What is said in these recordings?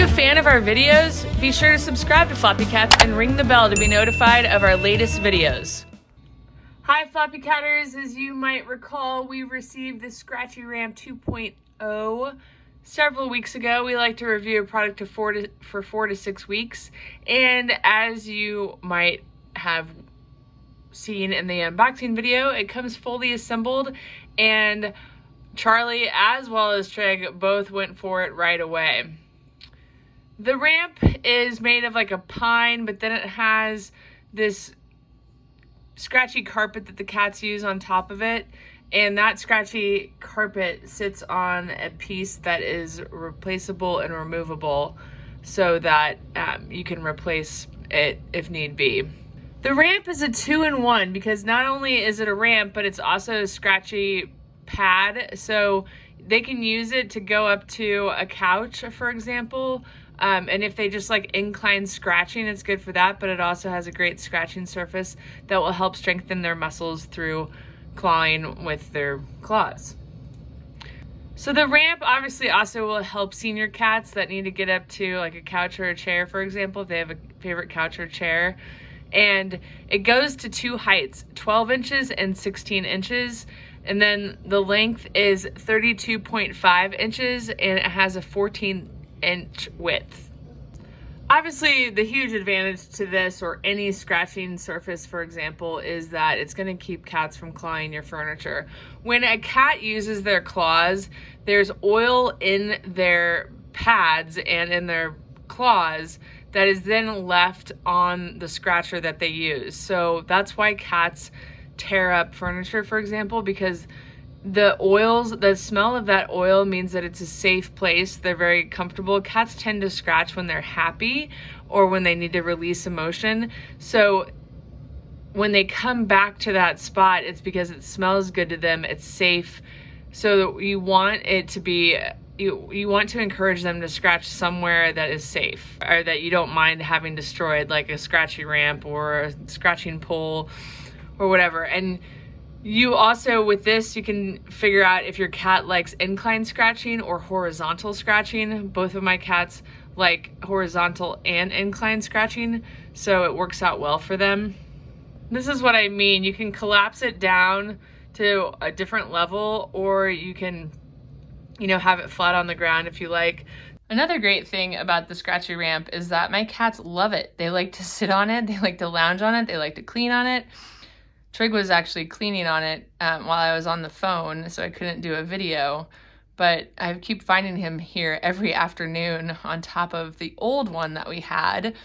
a fan of our videos? Be sure to subscribe to Floppycats and ring the bell to be notified of our latest videos. Hi Floppycatters, as you might recall, we received the Scratchy Ramp 2.0 several weeks ago. We like to review a product for 4 to 6 weeks, and as you might have seen in the unboxing video, it comes fully assembled, and Charlie as well as Trig both went for it right away. The ramp is made of like a pine, but then it has this scratchy carpet that the cats use on top of it, and that scratchy carpet sits on a piece that is replaceable and removable so that you can replace it if need be. The ramp is a 2-in-1 because not only is it a ramp, but it's also a scratchy pad, so they can use it to go up to a couch, for example. And if they just like incline scratching, it's good for that, but it also has a great scratching surface that will help strengthen their muscles through clawing with their claws. So the ramp obviously also will help senior cats that need to get up to like a couch or a chair, for example, if they have a favorite couch or chair. And it goes to 2 heights, 12 inches and 16 inches. And then the length is 32.5 inches and it has a 14-inch width. Obviously, the huge advantage to this or any scratching surface, for example, is that it's going to keep cats from clawing your furniture. When a cat uses their claws, there's oil in their pads and in their claws that is then left on the scratcher that they use. So that's why cats tear up furniture, for example, because the smell of that oil means that it's a safe place. They're very comfortable. Cats tend to scratch when they're happy or when they need to release emotion. So when they come back to that spot, it's because it smells good to them. It's safe. So you want it to be, you want to encourage them to scratch somewhere that is safe or that you don't mind having destroyed, like a scratchy ramp or a scratching pole or whatever. And you also, with this, you can figure out if your cat likes incline scratching or horizontal scratching. Both of my cats like horizontal and incline scratching, so it works out well for them. This is what I mean. You can collapse it down to a different level, or you can, have it flat on the ground if you like. Another great thing about the Scratchy Ramp is that my cats love it. They like to sit on it, they like to lounge on it, they like to clean on it. Trig was actually cleaning on it while I was on the phone, so I couldn't do a video, but I keep finding him here every afternoon on top of the old one that we had.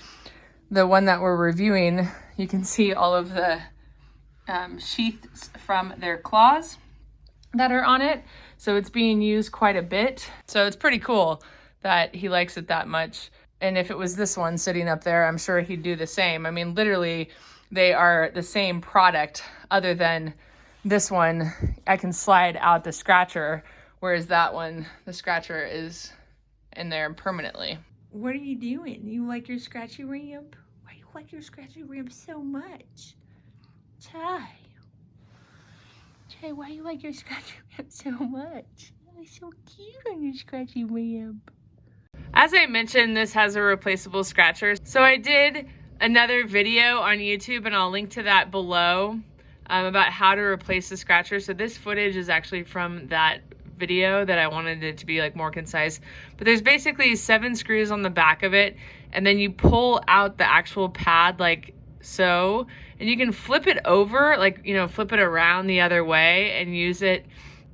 The one that we're reviewing, you can see all of the sheaths from their claws that are on it, so it's being used quite a bit. So it's pretty cool that he likes it that much. And if it was this one sitting up there, I'm sure he'd do the same. I mean, literally, they are the same product, other than this one, I can slide out the scratcher, whereas that one, the scratcher is in there permanently. What are you doing? You like your Scratchy Ramp? Why do you like your Scratchy Ramp so much? Ty, why do you like your Scratchy Ramp so much? It's so cute on your Scratchy Ramp. As I mentioned, this has a replaceable scratcher. So I did another video on YouTube, and I'll link to that below, about how to replace the scratcher. So this footage is actually from that video that I wanted it to be like more concise. But there's basically 7 screws on the back of it, and then you pull out the actual pad like so, and you can flip it over, like, flip it around the other way and use it.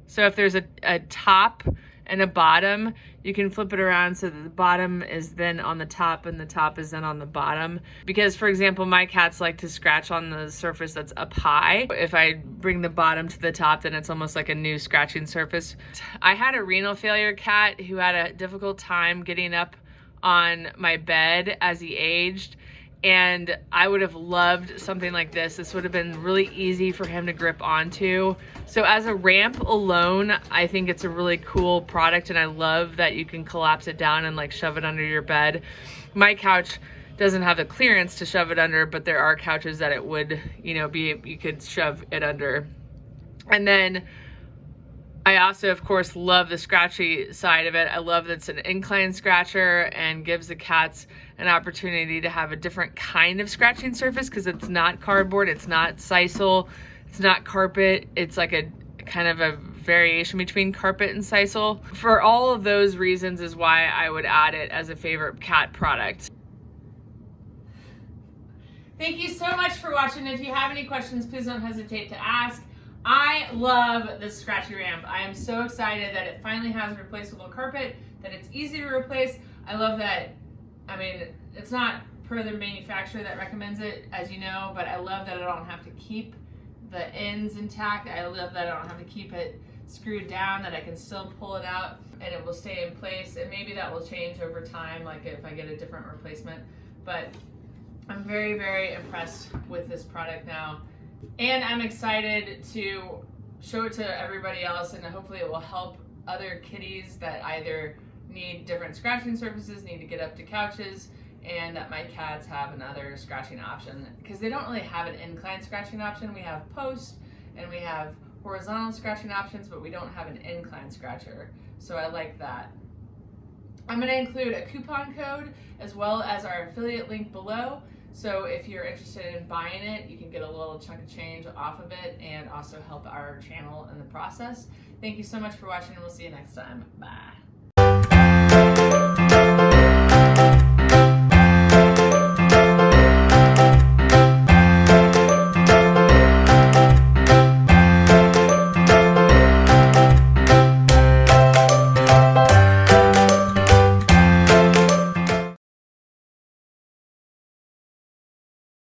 So if there's a top and a bottom, you can flip it around so that the bottom is then on the top and the top is then on the bottom. Because, for example, my cats like to scratch on the surface that's up high. If I bring the bottom to the top, then it's almost like a new scratching surface. I had a renal failure cat who had a difficult time getting up on my bed as he aged, and I would have loved something like this. This would have been really easy for him to grip onto. So as a ramp alone, I think it's a really cool product, and I love that you can collapse it down and like shove it under your bed. My couch doesn't have the clearance to shove it under, but there are couches that it would, you could shove it under. And then I also, of course, love the scratchy side of it. I love that it's an incline scratcher and gives the cats an opportunity to have a different kind of scratching surface because it's not cardboard, it's not sisal, it's not carpet. It's like a kind of a variation between carpet and sisal. For all of those reasons is why I would add it as a favorite cat product. Thank you so much for watching. If you have any questions, please don't hesitate to ask. I love this Scratchy Ramp. I am so excited that it finally has replaceable carpet, that it's easy to replace. I love that, I mean, it's not per the manufacturer that recommends it, as you know, but I love that I don't have to keep the ends intact. I love that I don't have to keep it screwed down, that I can still pull it out and it will stay in place. And maybe that will change over time, like if I get a different replacement. But I'm very, very impressed with this product now. And I'm excited to show it to everybody else, and hopefully it will help other kitties that either need different scratching surfaces, need to get up to couches, and that my cats have another scratching option. Because they don't really have an incline scratching option. We have post and we have horizontal scratching options, but we don't have an incline scratcher. So I like that. I'm going to include a coupon code as well as our affiliate link below. So if you're interested in buying it, you can get a little chunk of change off of it and also help our channel in the process. Thank you so much for watching, and we'll see you next time. Bye.